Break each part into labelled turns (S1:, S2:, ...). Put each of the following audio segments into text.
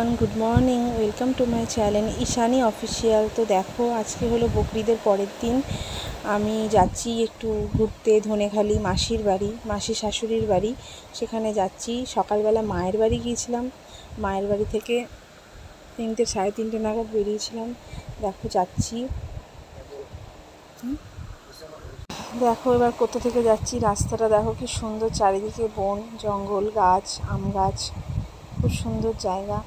S1: Everyone, good morning. Welcome to my channel Ishani official. তো দেখো, আজকে হলো বকরিদের পরের দিন। আমি যাচ্ছি একটু ঘুরতে ধনেখালি, মাসির বাড়ি, মাসির শাশুড়ির বাড়ি। সেখানে যাচ্ছি। সকালবেলা মায়ের বাড়ি গিয়েছিলাম। মায়ের বাড়ি থেকে 3টে সাড়ে 3টে নাগাদ বেরিয়েছিলাম। দেখো যাচ্ছি। দেখো এবার কোথা থেকে যাচ্ছি, রাস্তাটা দেখো কি সুন্দর, চারিদিকে বন জঙ্গল, গাছ, আম গাছ, খুব সুন্দর জায়গা।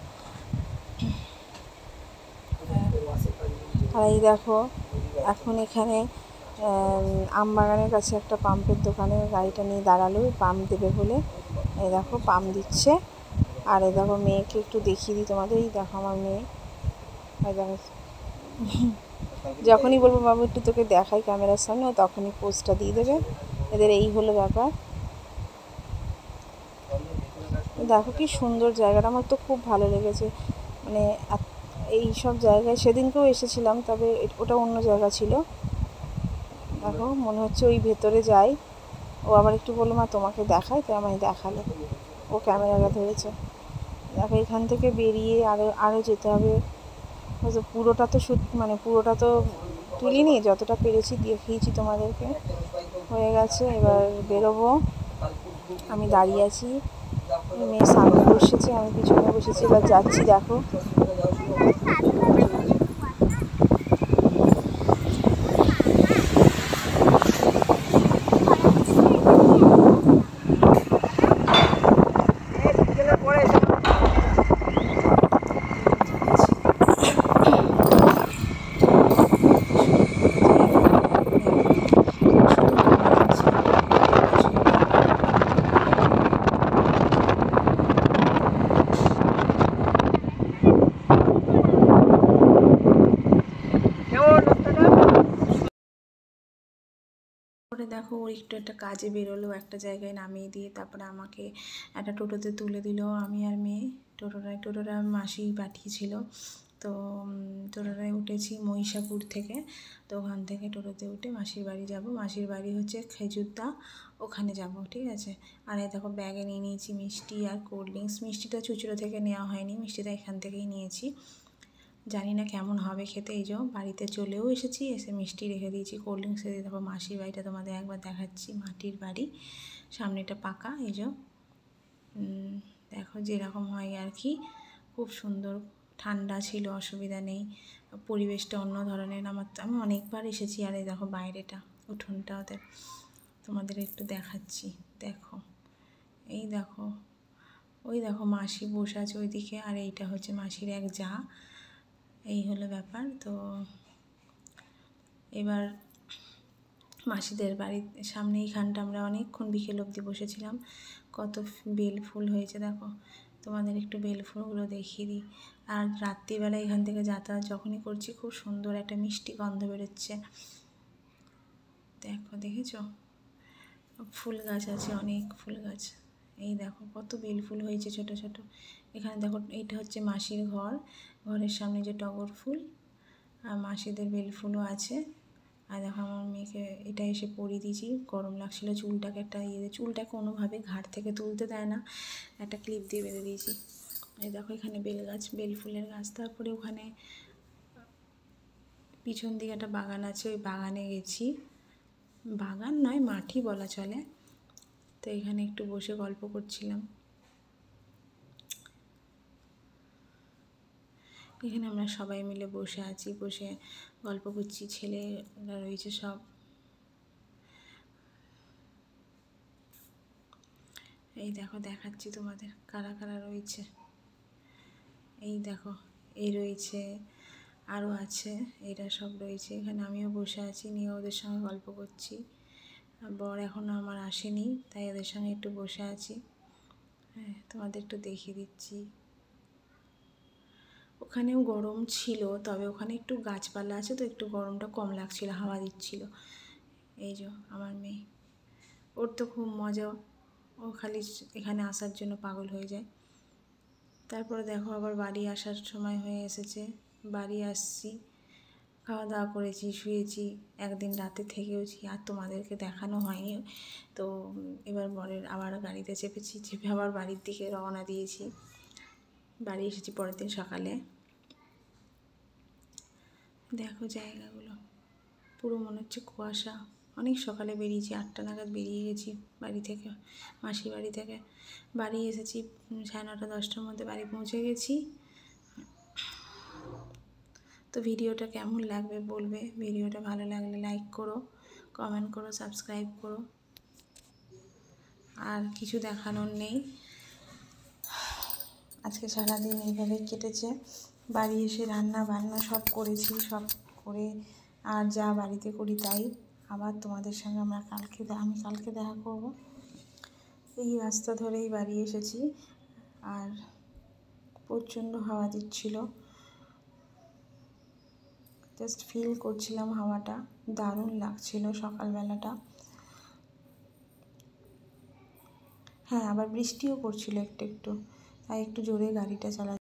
S1: আর এই দেখো, এখন এখানে আমবাগানের কাছে একটা পাম্পের দোকানে গাড়িটা নিয়ে দাঁড়ালো, পাম্প দেবে বলে। এই দেখো পাম্প দিচ্ছে। আর এই দেখো মেয়েকে একটু দেখিয়ে দিই তোমাদের। এই দেখো আমার মেয়ে, এই দেখো যখনই বলবো বাবু একটু তোকে দেখাই ক্যামেরার সামনে, তখনই পোজটা দিয়ে দেবে। এদের এই হলো ব্যাপার। দেখো কি সুন্দর জায়গাটা, আমার তো খুব ভালো লেগেছে। মানে এই সব জায়গায় সেদিনকেও এসেছিলাম, তবে ওটা অন্য জায়গা ছিল। দেখো মনে হচ্ছে ওই ভেতরে যাই। ও আবার একটু বললো মা তোমাকে দেখাই, তো আমায় দেখালো, ও ক্যামেরাটা ধরেছে। দেখো এখান থেকে বেরিয়ে আরও যেতে হবে। পুরোটা তো পুরোটা তো তুলিনি, যতটা পেরেছি দেখিয়েছি তোমাদেরকে। হয়ে গেছে, এবার বেরোবো। আমি দাঁড়িয়ে আছি, মেয়ে সামনে বসেছে, আমি পিছনে বসেছি। এবার যাচ্ছি। দেখো করে দেখো, ও একটু একটা কাজে বেরোলো, একটা জায়গায় নামিয়ে দিয়ে তারপরে আমাকে একটা টোটোতে তুলে দিল, আমি আর মেয়ে। টোটোটা মাসি পাঠিয়েছিল। তো টোটোটায় উঠেছি মহিষাপুর থেকে। তো ওখান থেকে টোটোতে উঠে মাসির বাড়ি যাব। মাসির বাড়ি হচ্ছে খেজুরদা, ওখানে যাব, ঠিক আছে। আর এই দেখো ব্যাগে নিয়ে নিয়েছি মিষ্টি আর কোল্ড ড্রিঙ্কস। মিষ্টিটা চুচুড়ো থেকে নেওয়া হয়নি, মিষ্টিটা এখান থেকেই নিয়েছি। জানি না কেমন হবে খেতে। এই যে বাড়িতে চলেও এসেছি, এসে মিষ্টি রেখে দিয়েছি, কোল্ড ড্রিঙ্কস দিয়ে। দেখো মাসির বাড়িটা তোমাদের একবার দেখাচ্ছি, মাটির বাড়ি, সামনেটা পাকা। এই যে দেখো যেরকম হয় আর কি, খুব সুন্দর, ঠান্ডা ছিল, অসুবিধা নেই। পরিবেশটা অন্য ধরনের। আমি অনেকবার এসেছি। আর এই দেখো বাইরেটা, উঠোনটা ওদের তোমাদের একটু দেখাচ্ছি। দেখো এই দেখো, ওই দেখো মাসি বসে আছে ওইদিকে, আর এইটা হচ্ছে মাসির এক জা। এই হলো ব্যাপার। তো এবার মাসিদের বাড়ির সামনে এইখানটা আমরা অনেকক্ষণ বিকেল অবধি বসেছিলাম। কত বেল ফুল হয়েছে দেখো, তোমাদের একটু বেল ফুলগুলো দেখিয়ে দিই। আর রাত্রিবেলা এখান থেকে যাতায়াত যখনই করছি, খুব সুন্দর একটা মিষ্টি গন্ধ বেরোচ্ছে। দেখো, দেখেছো? ফুল গাছ আছে, অনেক ফুল গাছ। এই দেখো কত বেল ফুল হয়েছে ছোট ছোট। এখানে দেখো, এইটা হচ্ছে মাসির ঘর, ঘরের সামনে যে টগর ফুল, আর মাসিদের বেল ফুলও আছে। আর দেখো আমার মেয়েকে এটা এসে পরিয়ে দিয়েছি, গরম লাগছিলো। চুলটাকে একটা চুলটাকে কোনোভাবে ঘাট থেকে তুলতে দেয় না, একটা ক্লিপ দিয়ে বেঁধে দিয়েছি। এই দেখো এখানে বেল গাছ, বেল ফুলের গাছ। তারপরে ওখানে পিছন দিকে একটা বাগান আছে, ওই বাগানে গেছি। বাগান নয়, মাঠই বলা চলে। তো এখানে একটু বসে গল্প করছিলাম। এখানে আমরা সবাই মিলে বসে আছি, বসে গল্প করছি। ছেলেরা রয়েছে সব। এই দেখো দেখাচ্ছি তোমাদের কারা কারা রয়েছে। এই দেখো, এই রয়েছে, আরও আছে, এরা সব রয়েছে এখানে। আমিও বসে আছি, নিয়ে ওদের সঙ্গে গল্প করছি। বর এখনও আমার আসেনি, তাই ওদের সঙ্গে একটু বসে আছি। হ্যাঁ, তোমাদের একটু দেখিয়ে দিচ্ছি। ওখানেও গরম ছিল, তবে ওখানে একটু গাছপালা আছে, তো একটু গরমটা কম লাগছিল, হাওয়া দিচ্ছিল। এই যে আমার মেয়ে, ওর তো খুব মজা, ও খালি এখানে আসার জন্য পাগল হয়ে যায়। তারপরে দেখো আবার বাড়ি আসার সময় হয়ে এসেছে, বাড়ি আসছি, খাওয়া দাওয়া করেছি, শুয়েছি, একদিন রাতে থেকেওছি, আর তোমাদেরকে দেখানো হয়নি। তো এবার বরের আবার গাড়িতে চেপে আবার বাড়ির দিকে রওনা দিয়েছি। বাড়ি এসেছি পরের দিন সকালে। দেখো জায়গাগুলো পুরো মনে হচ্ছে কুয়াশা। অনেক সকালে বেরিয়েছি, 8টা নাগাদ বেরিয়ে গেছি বাড়ি থেকে, মাসির বাড়ি থেকে। বাড়ি এসেছি 9:30 10টার মধ্যে বাড়ি পৌঁছে গেছি। তো ভিডিওটা কেমন লাগবে বলবে, ভিডিওটা ভালো লাগলে লাইক করো, কমেন্ট করো, সাবস্ক্রাইব করো। আর কিছু দেখানোর নেই, আজকে সারাদিন এইভাবে কেটেছে। বাড়ি এসে রান্না বান্না সব করেছি, সব করে আর যা বাড়িতে করি তাই। আবার তোমাদের সঙ্গে আমি কালকে দেখা করব। এই রাস্তা ধরেই বাড়ি এসেছি, আর প্রচণ্ড হাওয়া দিচ্ছিল, জাস্ট ফিল করছিলাম হাওয়াটা, দারুণ লাগছিল সকালবেলাটা। হ্যাঁ, আবার বৃষ্টিও পড়ছিল একটু একটু, তাই একটু জোরে গাড়িটা চালা